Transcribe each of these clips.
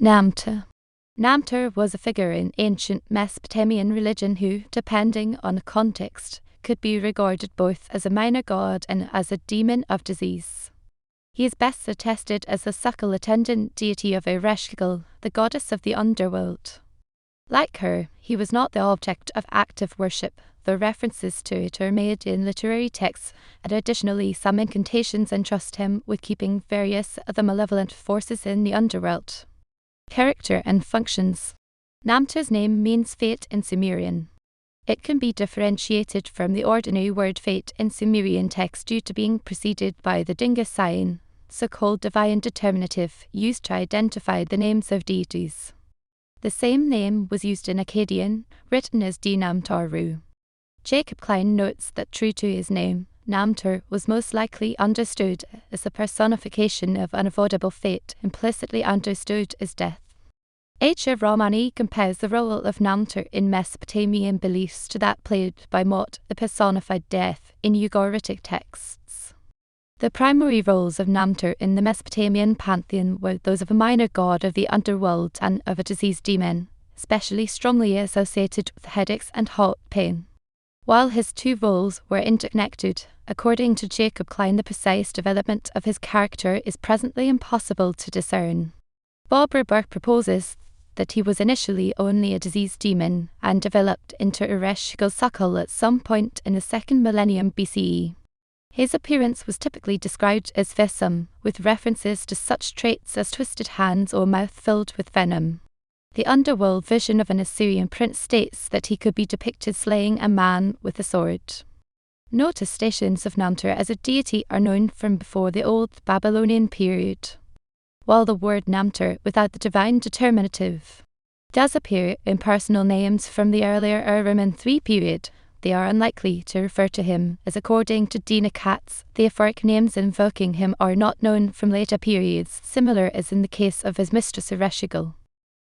Namtar. Namtar was a figure in ancient Mesopotamian religion who, depending on the context, could be regarded both as a minor god and as a demon of disease. He is best attested as the sukkal attendant deity of Ereshkigal, the goddess of the underworld. Like her, he was not the object of active worship, though references to it are made in literary texts, and additionally some incantations entrust him with keeping various of the malevolent forces in the underworld. Character and functions. Namtar's name means fate in Sumerian. It can be differentiated from the ordinary word fate in Sumerian text due to being preceded by the dinga sign, so-called divine determinative, used to identify the names of deities. The same name was used in Akkadian, written as D. Namtaru. Jacob Klein notes that true to his name, Namtar was most likely understood as the personification of unavoidable fate, implicitly understood as death. H. Romani compares the role of Namtar in Mesopotamian beliefs to that played by Mot, the personified death, in Ugaritic texts. The primary roles of Namtar in the Mesopotamian pantheon were those of a minor god of the underworld and of a diseased demon, especially strongly associated with headaches and heart pain. While his two roles were interconnected, according to Jacob Klein, the precise development of his character is presently impossible to discern. Barbara Burke proposes that he was initially only a diseased demon and developed into Ereshkigal sukkal at some point in the 2nd millennium BCE. His appearance was typically described as fearsome, with references to such traits as twisted hands or mouth filled with venom. The underworld vision of an Assyrian prince states that he could be depicted slaying a man with a sword. No attestations of Namtar as a deity are known from before the Old Babylonian period. While the word Namtar, without the divine determinative, does appear in personal names from the earlier Urim III period, they are unlikely to refer to him, as according to Dina Katz, theophoric names invoking him are not known from later periods, similar as in the case of his mistress Ereshkigal.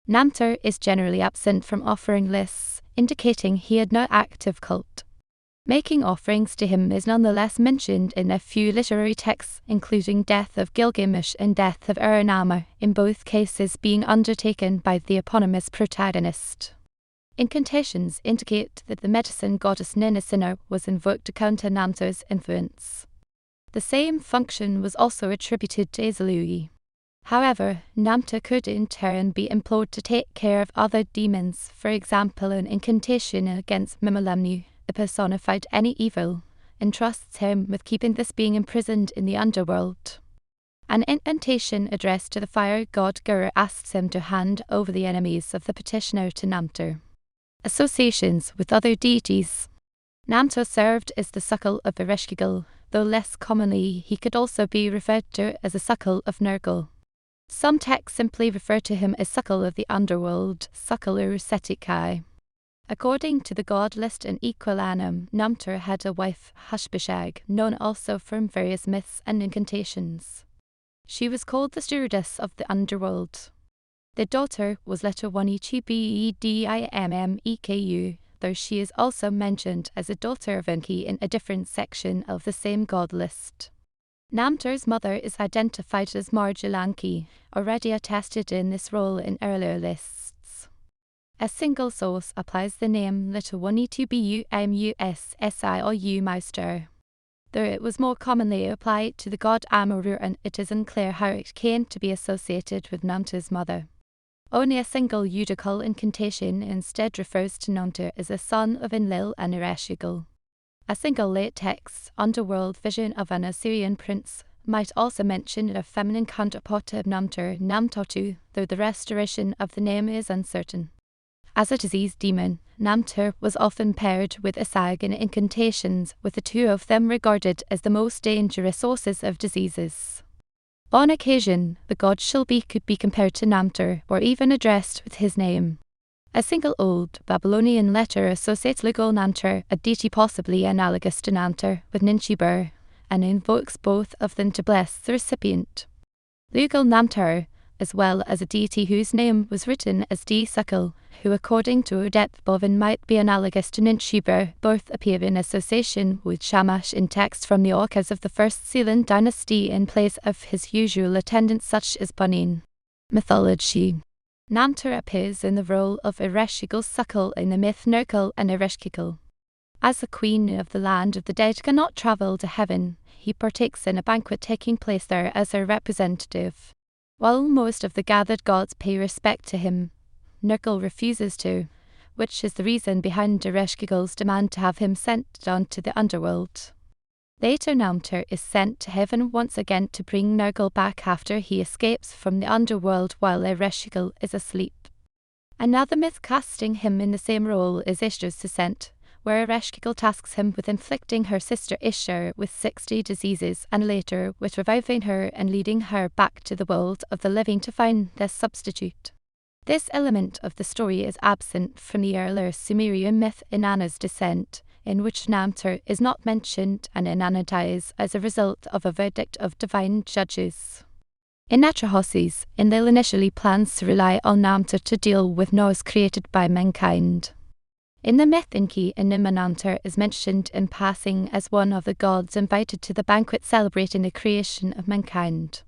Namtar is generally absent from offering lists, indicating he had no active cult. Making offerings to him is nonetheless mentioned in a few literary texts, including Death of Gilgamesh and Death of Ur-Nammu, in both cases being undertaken by the eponymous protagonist. Incantations indicate that the medicine goddess Ninasina was invoked to counter Namtar's influence. The same function was also attributed to Izalui. However, Namtar could in turn be employed to take care of other demons, for example an incantation against Malevolent, the personified any evil, entrusts him with keeping this being imprisoned in the underworld. An incantation addressed to the fire god Guru asks him to hand over the enemies of the petitioner to Namtar. Associations with other deities. Namtar served as the sukkal of Ereshkigal, though less commonly he could also be referred to as a sukkal of Nergal. Some texts simply refer to him as sukkal of the underworld, sukkal Urusetikai. According to the god list in Equilanum, Namtar had a wife, Hushbishag, known also from various myths and incantations. She was called the stewardess of the underworld. The daughter was letter 1 though she is also mentioned as a daughter of Enki in a different section of the same god list. Namtar's mother is identified as Marjalanki, already attested in this role in earlier lists. A single source applies the name letter 1 Meister, though it was more commonly applied to the god Amurur, and it is unclear how it came to be associated with Namtar's mother. Only a single Udikal incantation instead refers to Namtar as a son of Enlil and Ereshkigal. A single late text, underworld vision of an Assyrian prince, might also mention a feminine counterpart of Namtar, Namtatu, though the restoration of the name is uncertain. As a diseased demon, Namtar was often paired with Asag in incantations, with the two of them regarded as the most dangerous sources of diseases. On occasion, the god Shilbi could be compared to Namtar, or even addressed with his name. A single Old Babylonian letter associates Lugal Namtar, a deity possibly analogous to Namtar, with Ninshibur, and invokes both of them to bless the recipient. Lugal Namtar, as well as a deity whose name was written as D. Sukkal, who according to Odette Bovin might be analogous to Ninshibur, both appear in association with Shamash in texts from the Orcas of the First Sealand dynasty in place of his usual attendants such as Bunin. Mythology. Namtar appears in the role of Ereshkigal's sukkal in the myth Nergal and Ereshkigal. As the queen of the land of the dead cannot travel to heaven, he partakes in a banquet taking place there as her representative. While most of the gathered gods pay respect to him, Nergal refuses to, which is the reason behind Ereshkigal's demand to have him sent down to the underworld. Later Namtar is sent to heaven once again to bring Nergal back after he escapes from the underworld while Ereshkigal is asleep. Another myth casting him in the same role is Ishtar's descent, where Ereshkigal tasks him with inflicting her sister Ishtar with 60 diseases and later with reviving her and leading her back to the world of the living to find their substitute. This element of the story is absent from the earlier Sumerian myth Inanna's descent, in which Namtar is not mentioned and Inanna dies as a result of a verdict of divine judges. In Atrahasis, Enlil initially plans to rely on Namtar to deal with noise created by mankind. In the myth Enki, Enima Namtar is mentioned in passing as one of the gods invited to the banquet celebrating the creation of mankind.